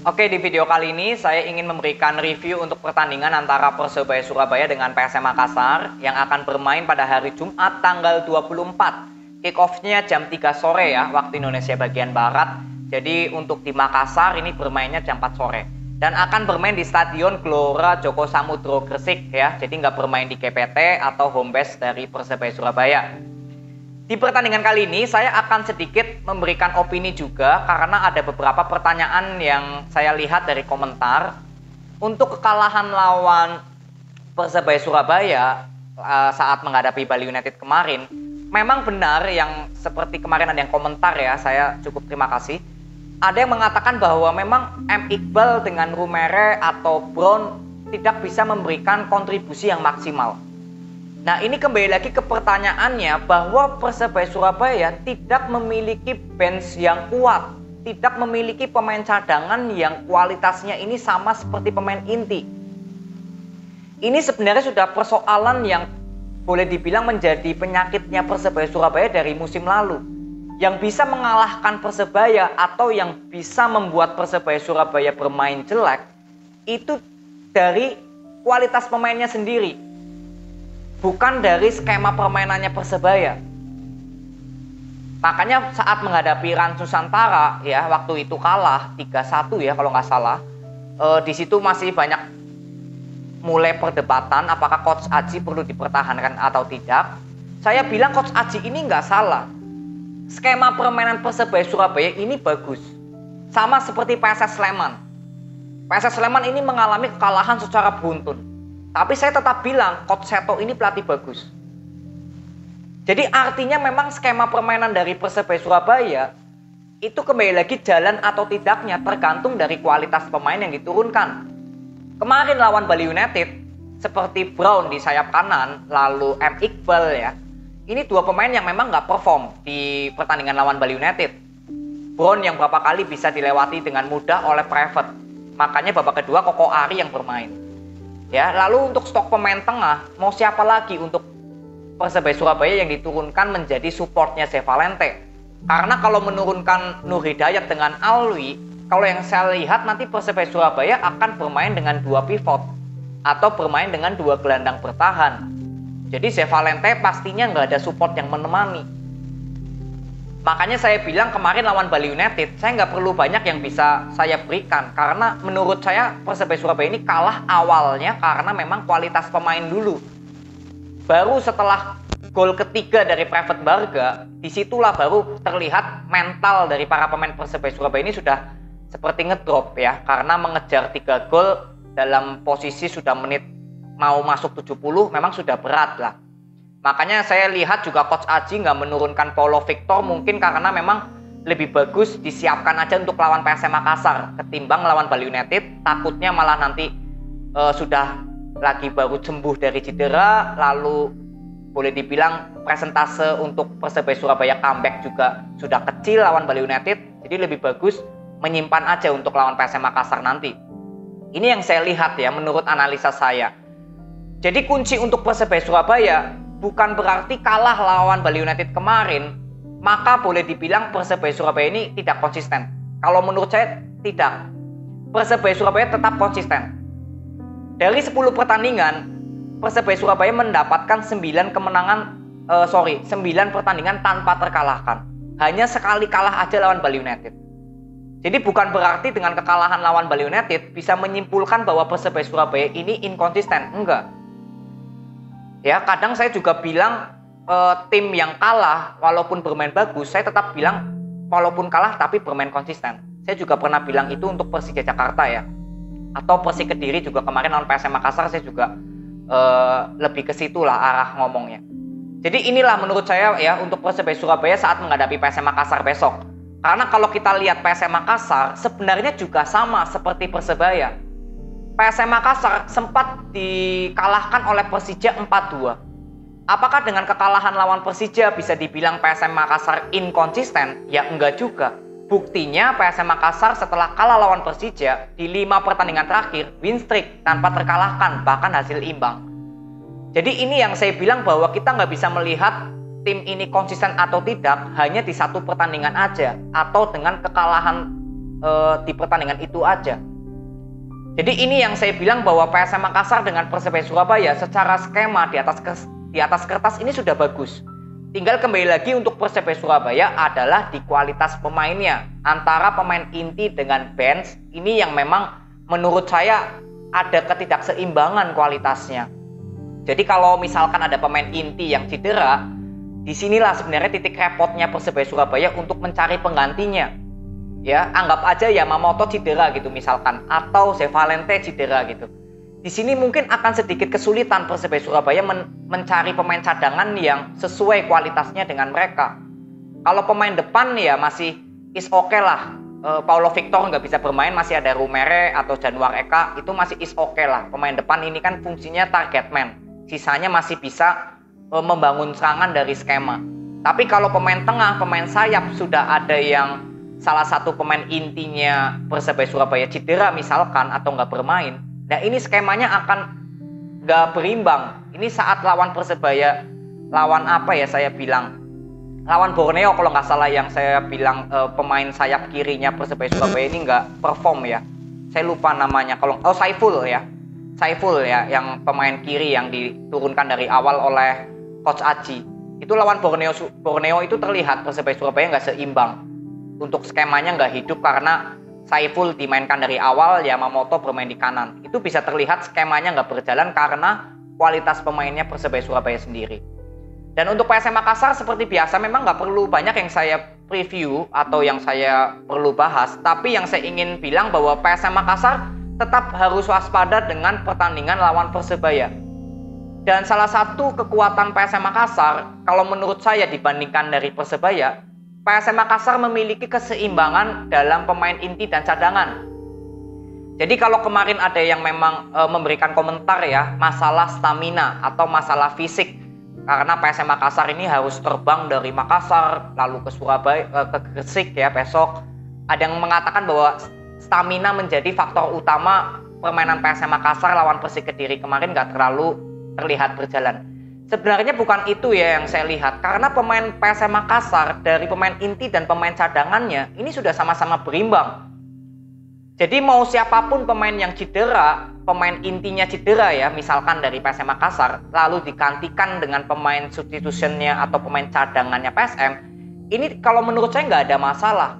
Oke, di video kali ini saya ingin memberikan review untuk pertandingan antara Persebaya Surabaya dengan PSM Makassar yang akan bermain pada hari Jumat tanggal 24. Kick-off-nya jam 3 sore ya, waktu Indonesia bagian Barat. Jadi untuk di Makassar ini bermainnya jam 4 sore. Dan akan bermain di Stadion Gelora Joko Samudro Gresik ya. Jadi nggak bermain di GPT atau home base dari Persebaya Surabaya. Di pertandingan kali ini saya akan sedikit memberikan opini juga karena ada beberapa pertanyaan yang saya lihat dari komentar. Untuk kekalahan lawan Persebaya Surabaya saat menghadapi Bali United kemarin, memang benar yang seperti kemarin ada yang komentar ya, saya cukup terima kasih. Ada yang mengatakan bahwa memang M. Iqbal dengan Rumere atau Brown tidak bisa memberikan kontribusi yang maksimal. Nah, ini kembali lagi ke pertanyaannya bahwa Persebaya Surabaya tidak memiliki bench yang kuat, tidak memiliki pemain cadangan yang kualitasnya ini sama seperti pemain inti. Ini sebenarnya sudah persoalan yang boleh dibilang menjadi penyakitnya Persebaya Surabaya dari musim lalu. Yang bisa mengalahkan Persebaya atau yang bisa membuat Persebaya Surabaya bermain jelek itu dari kualitas pemainnya sendiri. Bukan dari skema permainannya Persebaya. Makanya saat menghadapi Rans Nusantara ya, waktu itu kalah 3-1 ya kalau nggak salah. Di situ masih banyak mulai perdebatan apakah Coach Aji perlu dipertahankan atau tidak. Saya bilang Coach Aji ini nggak salah. Skema permainan Persebaya Surabaya ini bagus. Sama seperti PSS Sleman. PSS Sleman ini mengalami kekalahan secara beruntun. Tapi saya tetap bilang Coach Seto ini pelatih bagus. Jadi artinya memang skema permainan dari Persebaya Surabaya itu kembali lagi jalan atau tidaknya tergantung dari kualitas pemain yang diturunkan. Kemarin lawan Bali United seperti Brown di sayap kanan, lalu M. Iqbal ya. Ini dua pemain yang memang nggak perform di pertandingan lawan Bali United. Brown yang berapa kali bisa dilewati dengan mudah oleh Private. Makanya babak kedua Koko Ari yang bermain. Ya, lalu untuk stok pemain tengah, mau siapa lagi untuk Persebaya Surabaya yang diturunkan menjadi supportnya Zevalente? Karena kalau menurunkan Nur Hidayat dengan Alwi, kalau yang saya lihat nanti Persebaya Surabaya akan bermain dengan dua pivot atau bermain dengan dua gelandang bertahan. Jadi Zevalente pastinya nggak ada support yang menemani. Makanya saya bilang kemarin lawan Bali United, saya nggak perlu banyak yang bisa saya berikan. Karena menurut saya Persebaya Surabaya ini kalah awalnya karena memang kualitas pemain dulu. Baru setelah gol ketiga dari Private Barga, disitulah baru terlihat mental dari para pemain Persebaya Surabaya ini sudah seperti ngedrop ya. Karena mengejar 3 gol dalam posisi sudah menit mau masuk 70 memang sudah berat lah. Makanya saya lihat juga Coach Aji nggak menurunkan Paulo Victor mungkin karena memang lebih bagus disiapkan aja untuk lawan PSM Makassar ketimbang lawan Bali United. Takutnya malah nanti sudah lagi baru sembuh dari cedera, lalu boleh dibilang persentase untuk Persebaya Surabaya comeback juga sudah kecil lawan Bali United. Jadi lebih bagus menyimpan aja untuk lawan PSM Makassar nanti. Ini yang saya lihat ya menurut analisa saya. Jadi kunci untuk Persebaya Surabaya bukan berarti kalah lawan Bali United kemarin, maka boleh dibilang Persebaya Surabaya ini tidak konsisten. Kalau menurut saya tidak. Persebaya Surabaya tetap konsisten. Dari 10 pertandingan, Persebaya Surabaya mendapatkan 9 pertandingan tanpa terkalahkan. Hanya sekali kalah aja lawan Bali United. Jadi bukan berarti dengan kekalahan lawan Bali United bisa menyimpulkan bahwa Persebaya Surabaya ini inkonsisten. Enggak. Ya, kadang saya juga bilang tim yang kalah walaupun bermain bagus, saya tetap bilang walaupun kalah tapi bermain konsisten. Saya juga pernah bilang itu untuk Persija Jakarta ya. Atau Persi Kediri juga kemarin lawan PSM Makassar saya juga lebih ke situ lah arah ngomongnya. Jadi inilah menurut saya ya untuk Persebaya Surabaya saat menghadapi PSM Makassar besok. Karena kalau kita lihat PSM Makassar sebenarnya juga sama seperti Persebaya. PSM Makassar sempat dikalahkan oleh Persija 4-2. Apakah dengan kekalahan lawan Persija bisa dibilang PSM Makassar inkonsisten? Ya enggak juga. Buktinya PSM Makassar setelah kalah lawan Persija di 5 pertandingan terakhir win streak tanpa terkalahkan, bahkan hasil imbang. Jadi ini yang saya bilang bahwa kita nggak bisa melihat tim ini konsisten atau tidak hanya di satu pertandingan aja atau dengan kekalahan di pertandingan itu aja. Jadi ini yang saya bilang bahwa PSM Makassar dengan Persebaya Surabaya secara skema di atas kertas ini sudah bagus. Tinggal kembali lagi untuk Persebaya Surabaya adalah di kualitas pemainnya. Antara pemain inti dengan bench ini yang memang menurut saya ada ketidakseimbangan kualitasnya. Jadi kalau misalkan ada pemain inti yang cedera, disinilah sebenarnya titik repotnya Persebaya Surabaya untuk mencari penggantinya. Ya, anggap aja Yamamoto cedera gitu misalkan, atau Zevalente cedera gitu. Di sini mungkin akan sedikit kesulitan Persebaya Surabaya mencari pemain cadangan yang sesuai kualitasnya dengan mereka. Kalau pemain depan ya masih is okay lah. Paulo Victor nggak bisa bermain, masih ada Rumere atau Januar Eka, itu masih is okay lah. Pemain depan ini kan fungsinya target man. Sisanya masih bisa membangun serangan dari skema. Tapi kalau pemain tengah, pemain sayap sudah ada yang salah satu pemain intinya Persebaya Surabaya cedera misalkan atau nggak bermain, nah ini skemanya akan nggak berimbang. Ini saat lawan Persebaya, lawan apa ya saya bilang, lawan Borneo kalau nggak salah yang saya bilang pemain sayap kirinya Persebaya Surabaya ini nggak perform ya. Saya lupa namanya, kalau Saiful ya, yang pemain kiri yang diturunkan dari awal oleh Coach Aji. Itu lawan Borneo itu terlihat Persebaya Surabaya nggak seimbang. Untuk skemanya nggak hidup karena Saiful dimainkan dari awal, Yamamoto bermain di kanan. Itu bisa terlihat skemanya nggak berjalan karena kualitas pemainnya Persebaya Surabaya sendiri. Dan untuk PSM Makassar seperti biasa memang nggak perlu banyak yang saya preview atau yang saya perlu bahas. Tapi yang saya ingin bilang bahwa PSM Makassar tetap harus waspada dengan pertandingan lawan Persebaya. Dan salah satu kekuatan PSM Makassar kalau menurut saya dibandingkan dari Persebaya, PSM Makassar memiliki keseimbangan dalam pemain inti dan cadangan. Jadi kalau kemarin ada yang memang memberikan komentar ya masalah stamina atau masalah fisik, karena PSM Makassar ini harus terbang dari Makassar lalu ke Surabaya, ke Gresik ya besok. Ada yang mengatakan bahwa stamina menjadi faktor utama permainan PSM Makassar lawan Persik Kediri kemarin nggak terlalu terlihat berjalan. Sebenarnya bukan itu ya yang saya lihat, karena pemain PSM Makassar dari pemain inti dan pemain cadangannya ini sudah sama-sama berimbang. Jadi mau siapapun pemain yang cedera, pemain intinya cedera ya, misalkan dari PSM Makassar, lalu digantikan dengan pemain substitutionnya atau pemain cadangannya PSM, ini kalau menurut saya nggak ada masalah.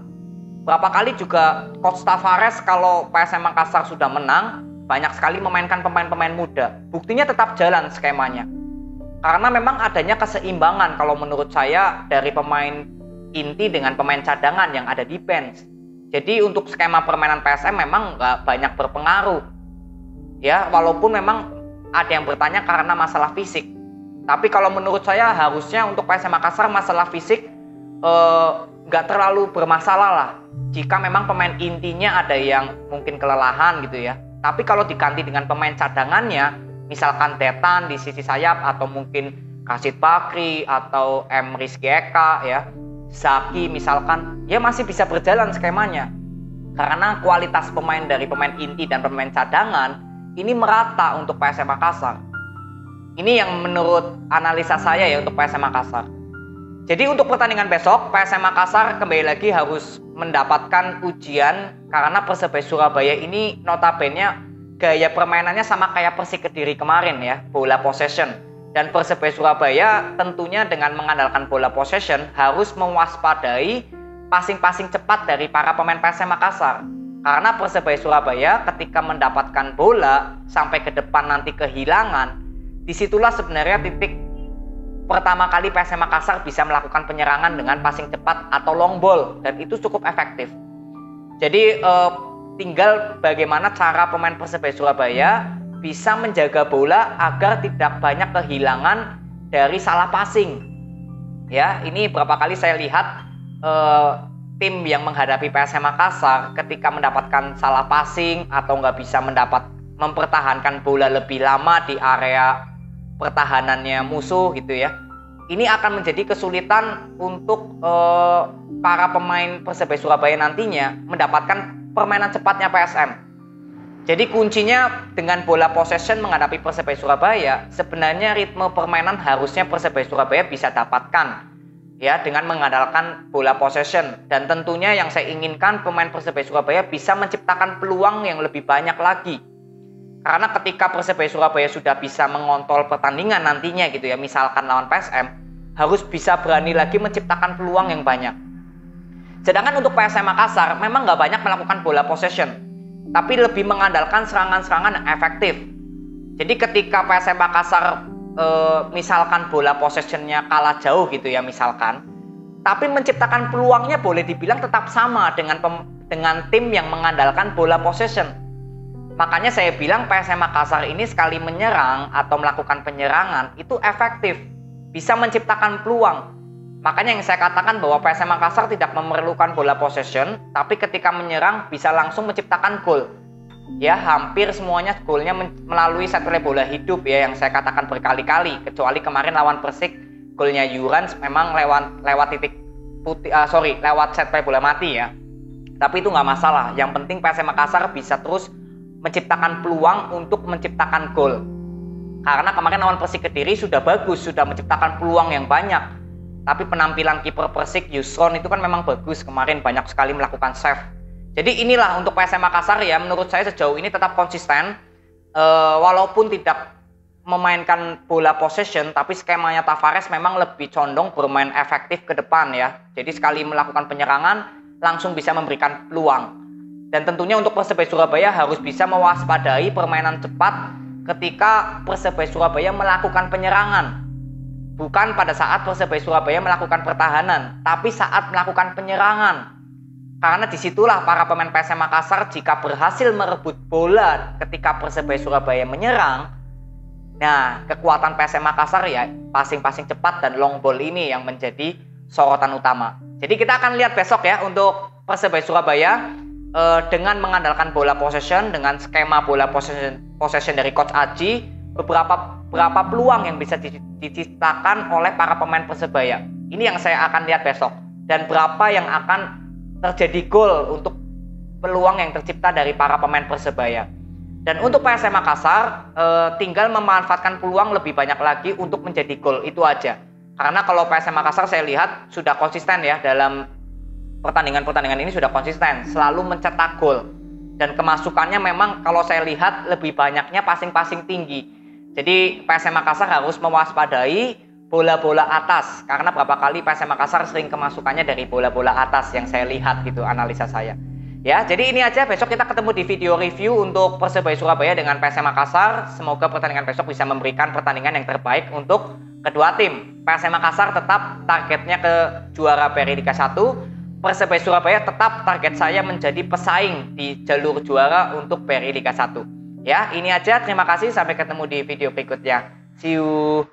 Berapa kali juga Coach Tavares kalau PSM Makassar sudah menang, banyak sekali memainkan pemain-pemain muda. Buktinya tetap jalan skemanya. Karena memang adanya keseimbangan kalau menurut saya dari pemain inti dengan pemain cadangan yang ada di bench. Jadi untuk skema permainan PSM memang nggak banyak berpengaruh. Ya, walaupun memang ada yang bertanya karena masalah fisik. Tapi kalau menurut saya harusnya untuk PSM Makassar masalah fisik nggak terlalu bermasalah lah. Jika memang pemain intinya ada yang mungkin kelelahan gitu ya. Tapi kalau diganti dengan pemain cadangannya, misalkan Detan di sisi sayap atau mungkin Kasit Bakri atau M. Rizky Eka ya, Zaki misalkan, ya masih bisa berjalan skemanya. Karena kualitas pemain dari pemain inti dan pemain cadangan ini merata untuk PSM Makassar. Ini yang menurut analisa saya ya untuk PSM Makassar. Jadi untuk pertandingan besok, PSM Makassar kembali lagi harus mendapatkan ujian karena Persebaya Surabaya ini notabene gaya permainannya sama kayak Persik Kediri kemarin ya, bola possession. Dan Persebaya Surabaya tentunya dengan mengandalkan bola possession harus mewaspadai passing-passing cepat dari para pemain PSM Makassar. Karena Persebaya Surabaya ketika mendapatkan bola sampai ke depan nanti kehilangan, disitulah sebenarnya titik pertama kali PSM Makassar bisa melakukan penyerangan dengan passing cepat atau long ball, dan itu cukup efektif. Jadi tinggal bagaimana cara pemain Persebaya Surabaya bisa menjaga bola agar tidak banyak kehilangan dari salah passing. Ya, ini berapa kali saya lihat tim yang menghadapi PSM Makassar ketika mendapatkan salah passing atau nggak bisa mempertahankan bola lebih lama di area pertahanannya musuh gitu ya. Ini akan menjadi kesulitan untuk para pemain Persebaya Surabaya nantinya mendapatkan permainan cepatnya PSM. Jadi kuncinya dengan bola possession menghadapi Persebaya Surabaya, sebenarnya ritme permainan harusnya Persebaya Surabaya bisa dapatkan. ya, dengan mengandalkan bola possession. Dan tentunya yang saya inginkan pemain Persebaya Surabaya bisa menciptakan peluang yang lebih banyak lagi. Karena ketika Persebaya Surabaya sudah bisa mengontrol pertandingan nantinya gitu ya, misalkan lawan PSM, harus bisa berani lagi menciptakan peluang yang banyak. Sedangkan untuk PSM Makassar memang nggak banyak melakukan bola possession, tapi lebih mengandalkan serangan-serangan yang efektif. Jadi ketika PSM Makassar misalkan bola possessionnya kalah jauh gitu ya misalkan, tapi menciptakan peluangnya boleh dibilang tetap sama dengan tim yang mengandalkan bola possession. Makanya saya bilang PSM Makassar ini sekali menyerang atau melakukan penyerangan itu efektif, bisa menciptakan peluang. Makanya yang saya katakan bahwa PSM Makassar tidak memerlukan bola possession, tapi ketika menyerang bisa langsung menciptakan gol. Ya, hampir semuanya golnya melalui set play bola hidup ya, yang saya katakan berkali-kali. Kecuali kemarin lawan Persik, golnya Yuran memang lewat set play bola mati ya. Tapi itu nggak masalah. Yang penting PSM Makassar bisa terus menciptakan peluang untuk menciptakan gol. Karena kemarin lawan Persik Kediri sudah bagus, sudah menciptakan peluang yang banyak. Tapi penampilan kiper Persik Yusron itu kan memang bagus kemarin, banyak sekali melakukan save. Jadi inilah untuk PSM Makassar ya, menurut saya sejauh ini tetap konsisten. Walaupun tidak memainkan bola possession, tapi skemanya Tavares memang lebih condong bermain efektif ke depan ya. Jadi sekali melakukan penyerangan langsung bisa memberikan peluang. Dan tentunya untuk Persebaya Surabaya harus bisa mewaspadai permainan cepat ketika Persebaya Surabaya melakukan penyerangan. Bukan pada saat Persebaya Surabaya melakukan pertahanan, tapi saat melakukan penyerangan. Karena disitulah para pemain PSM Makassar jika berhasil merebut bola ketika Persebaya Surabaya menyerang, nah kekuatan PSM Makassar ya passing-passing cepat dan long ball ini yang menjadi sorotan utama. Jadi kita akan lihat besok ya untuk Persebaya Surabaya dengan mengandalkan bola possession, dengan skema bola possession dari Coach Aji, beberapa peluang yang bisa diciptakan oleh para pemain Persebaya. Ini yang saya akan lihat besok. Dan berapa yang akan terjadi gol untuk peluang yang tercipta dari para pemain Persebaya. Dan untuk PSM Makassar tinggal memanfaatkan peluang lebih banyak lagi untuk menjadi gol, itu aja. Karena kalau PSM Makassar saya lihat sudah konsisten ya dalam pertandingan-pertandingan ini, sudah konsisten selalu mencetak gol. Dan kemasukannya memang kalau saya lihat lebih banyaknya passing-passing tinggi. Jadi PSM Makassar harus mewaspadai bola-bola atas, karena berapa kali PSM Makassar sering kemasukannya dari bola-bola atas yang saya lihat gitu, analisa saya. Ya, jadi ini aja, besok kita ketemu di video review untuk Persebaya Surabaya dengan PSM Makassar. Semoga pertandingan besok bisa memberikan pertandingan yang terbaik untuk kedua tim. PSM Makassar tetap targetnya ke juara PRI Liga 1. Persebaya Surabaya tetap target saya menjadi pesaing di jalur juara untuk PRI Liga 1. Ya, ini aja, terima kasih, sampai ketemu di video berikutnya. See you.